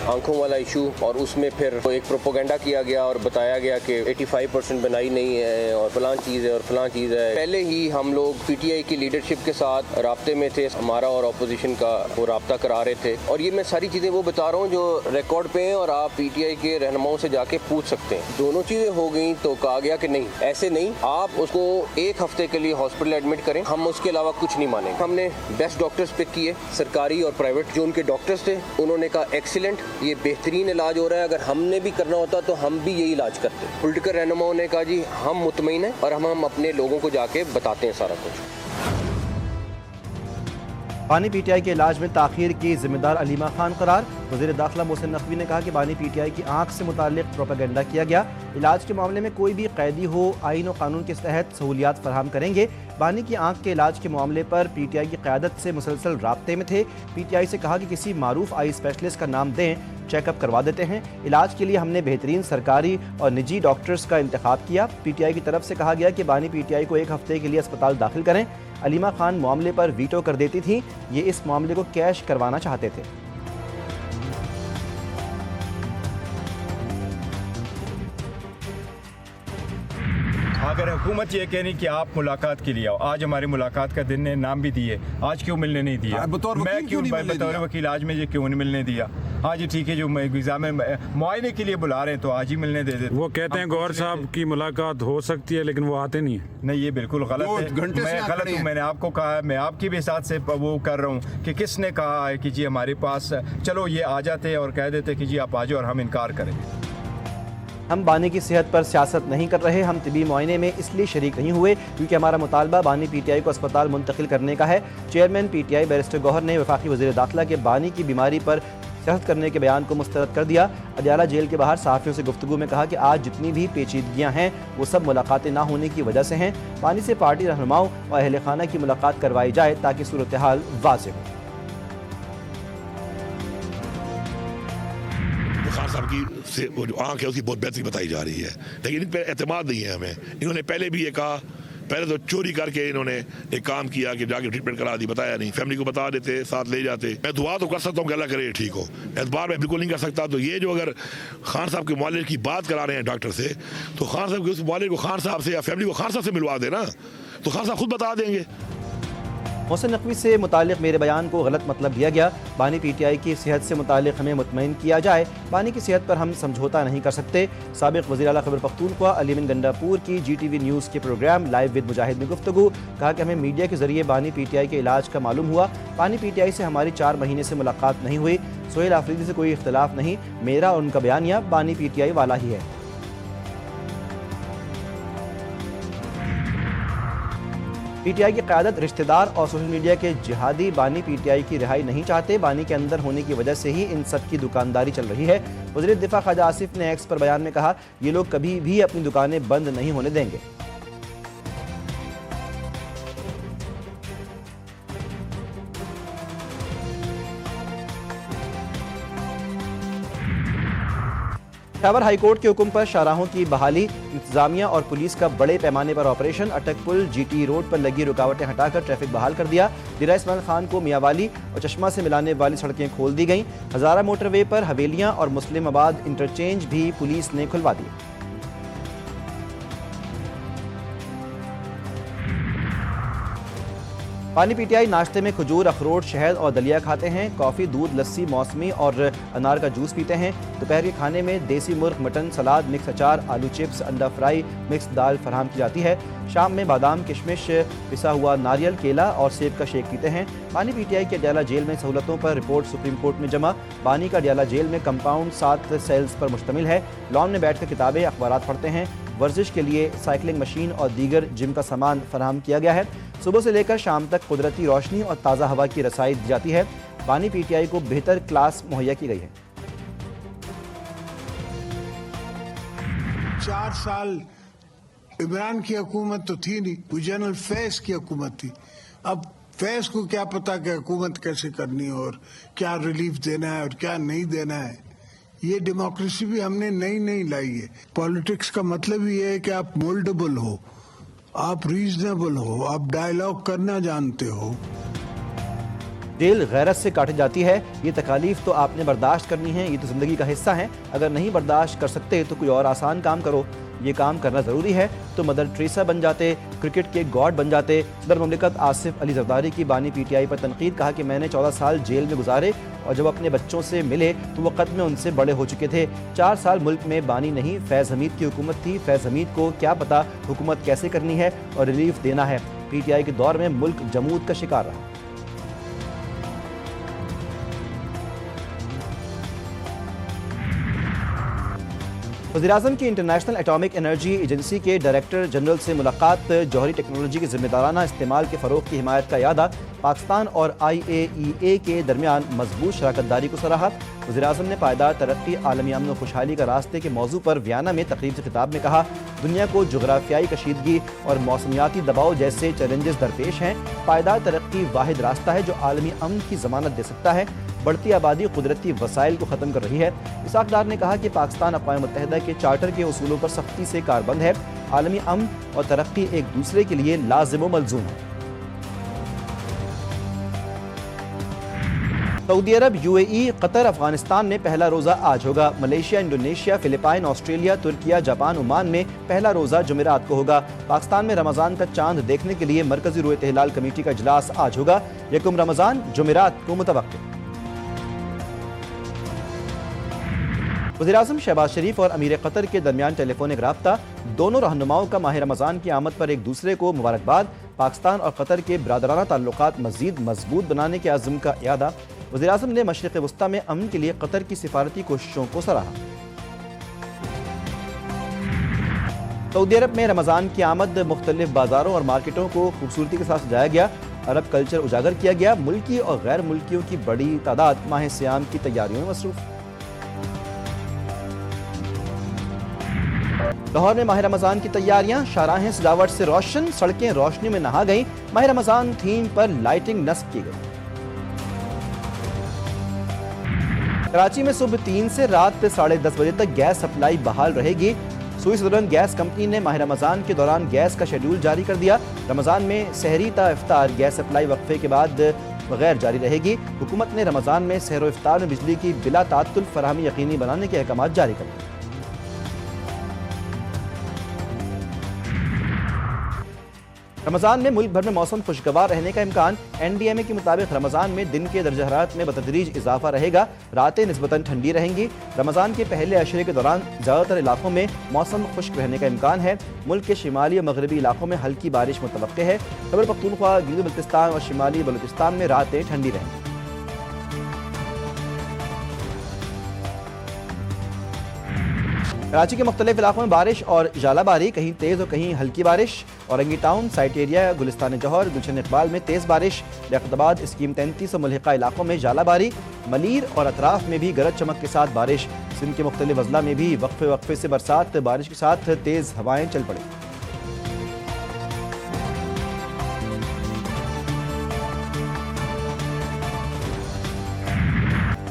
आंखों वाला इशू, और उसमें फिर एक प्रोपोगेंडा किया गया और बताया गया कि 85% बनाई नहीं है और फलां चीज़ है और फलां चीज़ है। पहले ही हम लोग पीटीआई की लीडरशिप के साथ राब्ते में थे, हमारा और अपोजिशन का वो राब्ता करा रहे थे, और ये मैं सारी चीज़ें वो बता रहा हूँ जो रिकॉर्ड पे हैं और आप पीटीआई के रहनुमाओं से जाके पूछ सकते हैं। दोनों चीज़ें हो गई तो कहा गया कि नहीं, ऐसे नहीं, आप उसको एक हफ्ते के लिए हॉस्पिटल एडमिट करें, हम उसके अलावा कुछ नहीं मानेंगे। हमने बेस्ट डॉक्टर्स पिक किए, सरकारी और प्राइवेट। जो उनके डॉक्टर्स थे उन्होंने कहा एक्सीलेंट, ये बेहतरीन इलाज हो रहा है, अगर हमने भी करना होता तो हम भी यही इलाज करते। पॉलिटिकल रहनुमाओं ने कहा जी हम मुतमईन हैं और हम अपने लोगों को जाके बताते हैं सारा कुछ। बानी पीटीआई के इलाज में ताखीर की जिम्मेदार अलीमा खान करार। वज़ीर दाखिला मोहसिन नकवी ने कहा कि बानी पीटीआई की आंख से मुताल्लिक प्रोपेगेंडा किया गया। इलाज के मामले में कोई भी कैदी हो आईन और कानून के तहत सहूलियात फराहम करेंगे। बानी की आंख के इलाज के मामले पर पीटीआई की क़यादत से मुसलसल राब्ते में थे। पीटीआई से कहा कि किसी मारूफ आई स्पेशलिस्ट का नाम दें, चेकअप करवा देते हैं। इलाज के लिए हमने बेहतरीन सरकारी और निजी डॉक्टर्स का इंतखाब किया। पीटीआई की तरफ से कहा गया कि बानी पीटीआई को एक हफ्ते के लिए अस्पताल दाखिल करें। अलीमा खान मामले पर वीटो कर देती थी, ये इस मामले को कैश करवाना चाहते थे। अगर हुकूमत ये कह रही कि आप मुलाकात के लिए आओ, आज हमारी मुलाकात का दिन ने नाम भी दिए, आज क्यों मिलने नहीं दिया? मैं क्यों बतौर वकील आज मुझे क्यों नहीं मिलने दिया? आज ठीक है, जो एग्जाम में मुआयने के लिए बुला रहे हैं तो आज ही मिलने दे देते। वो कहते हैं गौहर साहब की मुलाकात हो सकती है लेकिन वो आते नहीं है। नहीं, ये बिल्कुल गलत है, मैं गलत हूँ। मैंने आपको कहा, मैं आपकी भी साथ से वो कर रहा हूँ कि किसने कहा है कि जी हमारे पास, चलो ये आ जाते और कह देते कि जी आप आ जाओ और हम इनकार करें। हम बानी की सेहत पर सियासत नहीं कर रहे। हम तिबी मुआयने में इसलिए शरीक नहीं हुए क्योंकि हमारा मुतालबा बानी पीटीआई को अस्पताल मुंतकिल करने का है। चेयरमैन पीटीआई बैरिस्टर गौहर ने वफाकी वज़ीर दाखिला के बानी की बीमारी पर सियासत करने के बयान को मुस्तरद कर दिया। अदियाला जेल के बाहर सहाफ़ियों से गुफ्तगू में कहा कि आज जितनी भी पेचीदगियाँ हैं वो सब मुलाकातें ना होने की वजह से हैं। बानी से पार्टी रहनुमाओं और अहले खाना की मुलाकात करवाई जाए ताकि सूरत हाल वाज़ेह हो। खान साहब की से वो जो आँख है उसकी बहुत बेहतरी बताई जा रही है, लेकिन इन पर एतमाद नहीं है हमें। इन्होंने पहले भी ये कहा, पहले तो चोरी करके इन्होंने एक काम किया कि जाके ट्रीटमेंट करा दी, बताया नहीं, फैमिली को बता देते, साथ ले जाते। मैं दुआ तो कर सकता हूँ कि अल्लाह करे ठीक हो, एतबार मैं बिल्कुल नहीं कर सकता। तो ये जो अगर खान साहब के मुआलिज की बात करा रहे हैं डॉक्टर से, तो खान साहब के उस मुआलिज को खान साहब से या फैमिली को खान साहब से मिलवा देना, तो खान साहब खुद बता देंगे। मोहसिन नकवी से मुतालिक मेरे बयान को गलत मतलब दिया गया। बानी पीटीआई की सेहत से मुतालिक हमें मुतमईन किया जाए। बानी की सेहत पर हम समझौता नहीं कर सकते। साबिक वज़ीर आला खैबर पख्तूनख्वा अली अमीन गंडापुर की GTV न्यूज़ के प्रोग्राम लाइव विद मुजाहिद में गुफ्तगू, कहा कि हमें मीडिया के जरिए बानी पीटीआई के इलाज का मालूम हुआ। बानी पीटीआई से हमारी 4 महीने से मुलाकात नहीं हुई। सोहेल आफरीदी से कोई इख्तलाफ नहीं, मेरा और उनका बयानिया बानी पीटीआई वाला ही है। पीटीआई की क़यादत, रिश्तेदार और सोशल मीडिया के जिहादी बानी पीटीआई की रिहाई नहीं चाहते। बानी के अंदर होने की वजह से ही इन सब की दुकानदारी चल रही है। वज़ीर दिफा ख्वाजा आसिफ ने एक्स पर बयान में कहा, ये लोग कभी भी अपनी दुकानें बंद नहीं होने देंगे। पेशावर हाईकोर्ट के हुक्म पर शाहराहों की बहाली, इंतजामिया और पुलिस का बड़े पैमाने पर ऑपरेशन। अटक पुल GT रोड पर लगी रुकावटें हटाकर ट्रैफिक बहाल कर दिया। डेरा इस्माइल खान को मियावाली और चश्मा से मिलाने वाली सड़कें खोल दी गईं। हज़ारा मोटरवे पर हवेलियां और मुस्लिमाबाद इंटरचेंज भी पुलिस ने खुलवा दिए। बानी पीटीआई नाश्ते में खजूर, अखरोट, शहद और दलिया खाते हैं। कॉफ़ी, दूध, लस्सी, मौसमी और अनार का जूस पीते हैं। दोपहर के खाने में देसी मुर्ग, मटन, सलाद, मिक्स अचार, आलू चिप्स, अंडा फ्राई, मिक्स दाल फराहम की जाती है। शाम में बादाम, किशमिश, पिसा हुआ नारियल, केला और सेब का शेक पीते हैं। बानी पीटीआई के अडियाला जेल में सहूलतों पर रिपोर्ट सुप्रीम कोर्ट में जमा। बानी का अडियाला जेल में कंपाउंड 7 सेल्स पर मुश्तमिल है। लॉन में बैठकर किताबें, अखबारात पढ़ते हैं। वर्जिश के लिए साइकिलिंग मशीन और दीगर जिम का सामान फराहम किया गया है। सुबह से लेकर शाम तक कुदरती रोशनी और ताज़ा हवा की रसाई दी जाती है। बानी पीटीआई को बेहतर क्लास मुहैया की गई है। 4 साल इमरान की हुकूमत तो थी नहीं, वो जनरल फैज की हुकूमत थी। अब फैज को क्या पता कि हुकूमत कैसे करनी है और क्या रिलीफ देना है और क्या नहीं देना है। ये डेमोक्रेसी भी हमने नई लाई है। पॉलिटिक्स का मतलब ये है कि आप मोल्डेबल हो, आप रीजनेबल हो, आप डायलॉग करना जानते हो। जेल गैरत से काटी जाती है। ये तकालीफ तो आपने बर्दाश्त करनी है, ये तो ज़िंदगी का हिस्सा है। अगर नहीं बर्दाश्त कर सकते तो कोई और आसान काम करो। ये काम करना ज़रूरी है तो मदर टेरेसा बन जाते, क्रिकेट के गॉड बन जाते। सदर मुमलिकत आसिफ अली जरदारी की बानी PTI पर तनकीद, कहा कि मैंने 14 साल जेल में गुजारे और जब अपने बच्चों से मिले तो वो कद में उनसे बड़े हो चुके थे। 4 साल मुल्क में बानी नहीं, फैज़ हमीद की हुकूमत थी। फैज़ हमीद को क्या पता हुकूमत कैसे करनी है और रिलीफ देना है। PTI के दौर में मुल्क जमूद का शिकार रहा। वज़ीर-ए-आज़म की इंटरनेशनल एटॉमिक एनर्जी एजेंसी के डायरेक्टर जनरल से मुलाकात, जौहरी टेक्नोलॉजी के जिम्मेदाराना इस्तेमाल के फ़रोग़ की हिमायत का यादा, पाकिस्तान और IAEA के दरमियान मजबूत शराकतदारी को सराहा। वज़ीर-ए-आज़म ने पायदार तरक्की, आलमी अमन व खुशहाली का रास्ते के मौजू पर वियना में तकरीब से खिताब में कहा, दुनिया को जोग्राफियाई कशीदगी और मौसमियाती दबाव जैसे चैलेंजेस दरपेश हैं। पायदार तरक्की वाहिद रास्ता है जो आलमी अमन की ज़मानत दे सकता है। बढ़ती आबादी कुदरती वसाइल को ख़त्म कर रही है। इसाक डार ने कहा कि पाकिस्तान अक़वाम मुत्तहिदा के चार्टर के उसूलों पर सख्ती से कारबंद है। आलमी अमन और तरक्की एक दूसरे के लिए लाजिम व मलज़ूम है। सऊदी अरब, UAE, कतर, अफगानिस्तान में पहला रोज़ा आज होगा। Malaysia, Indonesia, Philippine, Australia, Türkiye, Japan, Oman में पहला रोज़ा जुमेरात को होगा। पाकिस्तान में रमज़ान का चांद देखने के लिए मरकज़ी रुएत हिलाल कमेटी का इजलास आज होगा। यकम रमज़ान जुमेरात को मुतवक्किल। वज़ीर-ए-आज़म शहबाज शरीफ और अमीर कतर के दरमियान टेलीफोनिक राब्ता, दोनों रहनुमाओं का माह रमज़ान की आमद पर एक दूसरे को मुबारकबाद। पाकिस्तान और कतर के बिरादराना ताल्लुकात मज़ीद मजबूत बनाने के आज़म का इयादा। वज़ीर-ए-आज़म ने मशरिक़ वस्ता में अमन के लिए कतर की सिफारती कोशिशों को सराहा। सऊदी अरब में रमज़ान की आमद, मुख्तलिफ बाज़ारों और मार्केटों को खूबसूरती के साथ सजाया गया। अरब कल्चर उजागर किया गया। मुल्की और गैर मुल्कियों की बड़ी तादाद माह सियाम की तैयारियों में मसरूफ़। लाहौर में माह रमज़ान की तैयारियां, शाहराहें सजावट से रोशन, सड़कें रोशनी में नहा गईं। माह रमज़ान थीम पर लाइटिंग नस्ब की गई। कराची में सुबह 3 से रात 10:30 बजे तक गैस सप्लाई बहाल रहेगी। सुई सदरन गैस कंपनी ने माह रमज़ान के दौरान गैस का शेड्यूल जारी कर दिया। रमज़ान में सहरी ता इफ्तार गैस सप्लाई वक्फे के बाद बगैर जारी रहेगी। हुकूमत ने रमज़ान में सहर व इफ्तार में बिजली की बिला ताअत्तुल फराहमी यकीनी बनाने के अहकाम जारी कर दिए। रमज़ान में मुल्क भर में मौसम खुशगवार रहने का इम्कान। NDMA के मुताबिक रमज़ान में दिन के दर्जा हरारत में बतदरीज इजाफा रहेगा। रातें निस्बतन ठंडी रहेंगी। रमज़ान के पहले अशरे के दौरान ज़्यादातर इलाकों में मौसम खुश्क रहने का इम्कान है। मुल्क के शिमाली और मगरबी इलाकों में हल्की बारिश मुतवक्के है। खैबर पख्तूनख्वा, गिलगित बल्तिस्तान और शिमाली बलूचिस्तान में रातें ठंडी रहेंगी। कराची के मुख्तलिफ इलाकों में बारिश और जालाबारी, कहीं तेज़ और कहीं हल्की बारिश। Orangi town, site area, Gulistan जौहर, गुलशन इकबाल में तेज़ बारिश। लियाकताबाद, स्कीम 33 और मुल्हिका इलाकों में जालाबारी। मलीर और अतराफ में भी गरज चमक के साथ बारिश। सिंध के मुख्तलिफ अजला में भी वक्फे वक्फे से बरसात, बारिश के साथ तेज़ हवाएं चल पड़ी।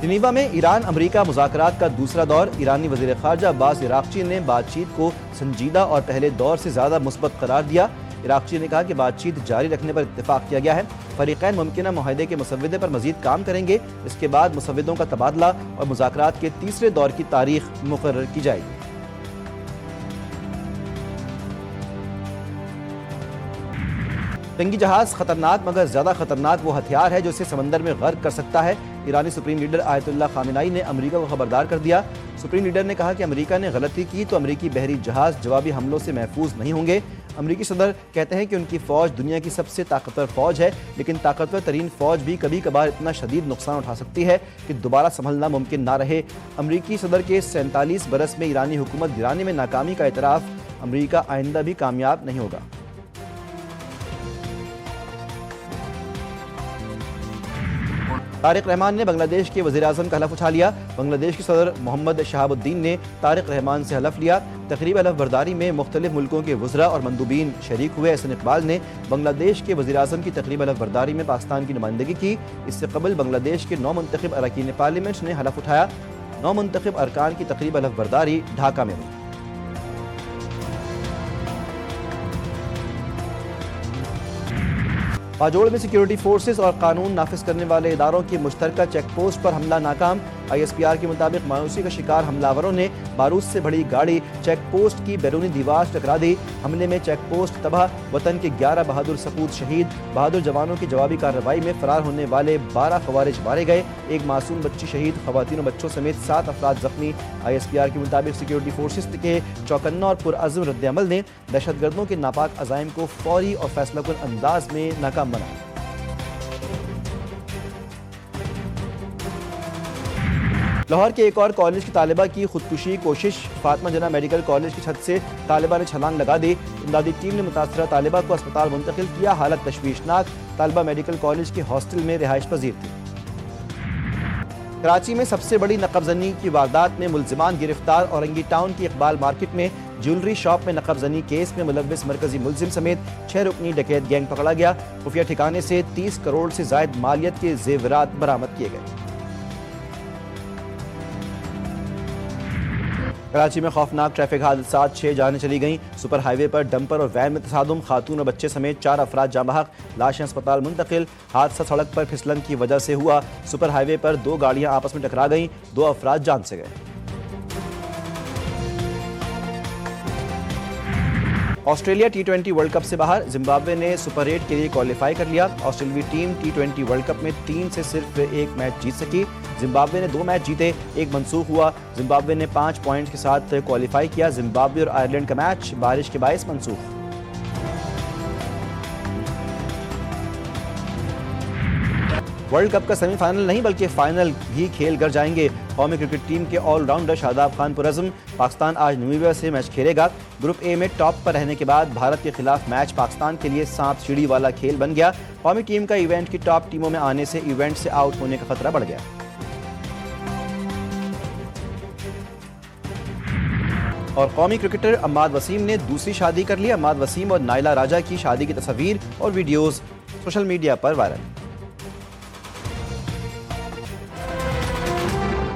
जिनीवा में ईरान अमरीका मुज़ाकरात का दूसरा दौर। ईरानी वज़ीर ख़ारजा अब्बास इराक़ची ने बातचीत को संजीदा और पहले दौर से ज़्यादा मुस्बत करार दिया। इराक़ची ने कहा कि बातचीत जारी रखने पर इत्तेफाक किया गया है। फ़रीक़ैन मुमकिना मुआहदे के मुसव्वदे पर मज़ीद काम करेंगे। इसके बाद मुसव्वदों का तबादला और मुज़ाकरात के तीसरे दौर की तारीख मुकर्रर की जाएगी। जंगी जहाज़ खतरनाक मगर ज़्यादा खतरनाक वो हथियार है जो इसे समंदर में गर्क कर सकता है। ईरानी सुप्रीम लीडर आयतुल्लाह खामेनी ने अमेरिका को खबरदार कर दिया। सुप्रीम लीडर ने कहा कि अमेरिका ने गलती की तो अमेरिकी बहरी जहाज़ जवाबी हमलों से महफूज नहीं होंगे। अमेरिकी सदर कहते हैं कि उनकी फ़ौज दुनिया की सबसे ताकतवर फ़ौज है, लेकिन ताकतवर तरीन फ़ौज भी कभी कभार इतना शदीद नुकसान उठा सकती है कि दोबारा संभलना मुमकिन ना रहे। अमेरिकी सदर के 47 बरस में ईरानी हुकूमत गिराने में नाकामी का एतराफ़। अमेरिका आइंदा भी कामयाब नहीं होगा। तारिक रहमान ने बांग्लादेश के वज़ीर-ए-आज़म का हलफ उठा लिया। बांग्लादेश के सदर मोहम्मद शहाबुद्दीन ने तारिक रहमान से हलफ लिया। तकरीब हलफ बर्दारी में मुख्तलिफ मुल्कों के वज़रा और मंदूबीन शरीक हुए। एहसन इकबाल ने बांग्लादेश के वज़ीर-ए-आज़म की तकरीब हलफ बर्दारी में पाकिस्तान की नुमाइंदगी की। इससे कबल बांग्लादेश के 9 मुंतखब अरकान पार्लियामेंट ने हलफ उठाया। 9 मुंतखब अरकान की तकरीब हलफ बर्दारी ढाका में हुई। बाजोड़ में सिक्योरिटी फोर्सेस और कानून नाफिज करने वाले इदारों की मुश्तरका चेक पोस्ट पर हमला नाकाम। ISPR के मुताबिक मायूसी का शिकार हमलावरों ने बारूद से भरी गाड़ी चेक पोस्ट की बैरूनी दीवार से टकरा दी। हमले में चेक पोस्ट तबाह, वतन के 11 बहादुर सपूत शहीद। बहादुर जवानों की जवाबी कार्रवाई में फरार होने वाले 12 खवारिज मारे गए। एक मासूम बच्ची शहीद, खवातीन और बच्चों समेत 7 अफराद जख्मी। ISPR के मुताबिक सिक्योरिटी फोर्सेस के चौकन्ना और पुरअज़्म रद्द-ए-अमल ने दहशतगर्दों के नापाक अज़ाइम को फौरी और फैसलाकुन अंदाज में नाकाम बनाया। लाहौर के एक और कॉलेज की तालिबा की खुदकुशी कोशिश। फातिमा जना मेडिकल कॉलेज की छत से तालिबा ने छलांग लगा दी। इमदादी टीम ने मुतासरा तालिबा को अस्पताल मुंतकिल किया। हालत तशवीशनाक। तालिबा मेडिकल कॉलेज के हॉस्टल में रिहाइश पजीर थी। कराची में सबसे बड़ी नकबजनी की वारदात में मुलजिमान गिरफ्तार। औरंगी टाउन की इकबाल मार्केट में ज्वेलरी शॉप में नकबजनी केस में मुलव्विस मरकजी मुलजिम समेत 6 रुकनी डकैत गैंग पकड़ा गया। खुफिया ठिकाने से 30 करोड़ से जायद मालियत के जेवरात बरामद किए गए। कराची में खौफनाक ट्रैफिक हादसात, 6 जानें चली गईं। सुपर हाईवे पर डंपर और वैन में तसादुम, खातून और बच्चे समेत 4 अफराद जाँ बहक, लाशें अस्पताल मुंतकिल। हादसा सड़क पर फिसलन की वजह से हुआ। सुपर हाईवे पर 2 गाड़ियां आपस में टकरा गईं, 2 अफराद जान से गए। ऑस्ट्रेलिया T20 वर्ल्ड कप से बाहर। जिम्बाब्वे ने सुपर 8 के लिए क्वालिफाई कर लिया। ऑस्ट्रेलियाई टीम T20 वर्ल्ड कप में 3 से सिर्फ 1 मैच जीत सकी। जिम्बाब्वे ने 2 मैच जीते, 1 मनसूख हुआ। जिम्बाब्वे ने 5 पॉइंट्स के साथ क्वालिफाई किया। जिम्बाब्वे और आयरलैंड का मैच बारिश के बायस मनसूख। वर्ल्ड कप का सेमीफाइनल नहीं बल्कि फाइनल भी खेल कर जाएंगे। कौमी क्रिकेट टीम के ऑलराउंडर शादाब खान पुरअज़्म। पाकिस्तान आज नामीबिया से मैच खेलेगा। ग्रुप ए में टॉप पर रहने के बाद भारत के खिलाफ मैच पाकिस्तान के लिए सांप सीढ़ी वाला खेल बन गया। कौमी टीम का इवेंट की टॉप टीमों में आने से इवेंट से आउट होने का खतरा बढ़ गया। और कौमी क्रिकेटर अम्माद वसीम ने दूसरी शादी कर ली। अम्माद वसीम और नाइला राजा की शादी की तस्वीर और वीडियोस सोशल मीडिया पर वायरल।